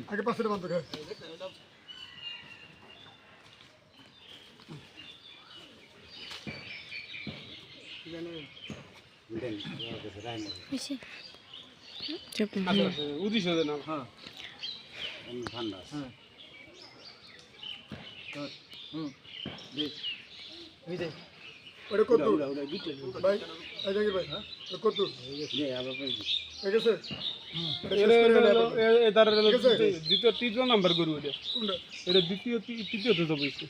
আগে পাশে বন্ধ কর ওটা কত ভাই আগে ভাই কত দ্বিতীয় তৃতীয় নাম্বার গরু এটা এটা দ্বিতীয় তৃতীয়তে তো বলছে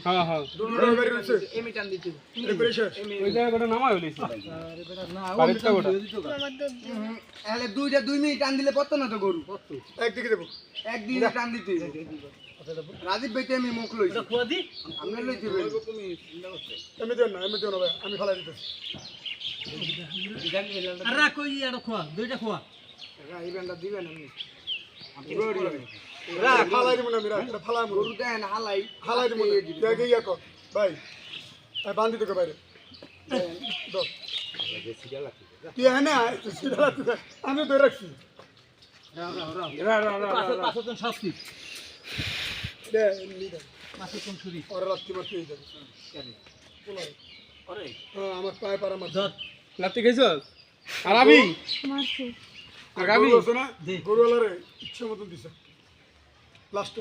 হ্যাঁ হ্যাঁ ওই জায়গাটা নামাই হলেছে দুইটা 2 মিনিট টান দিলে পড়তো না তো গরু একদিকে দেবো একদিকে টান দিতে রাজীব ভাই আমি মুখ লইছি আমরা লইছি এমনি দেন না ভাই আমি ফালাই দিতেছি এই ব্যান্ডটা দিবেন ফালাই দিব না এটা ফালাই গরু দেন হালাই দিব দেখে ইয়া কর ভাই বান্ধি তোকে বাইরে তুই হ্যাঁ না আমি ধরে রাখছি আমার পায়ে পারা মাছ লাত্তি খাইছ আর আমি আগামী গরুওয়ালারে ইচ্ছা মতন দিছে লাস্ট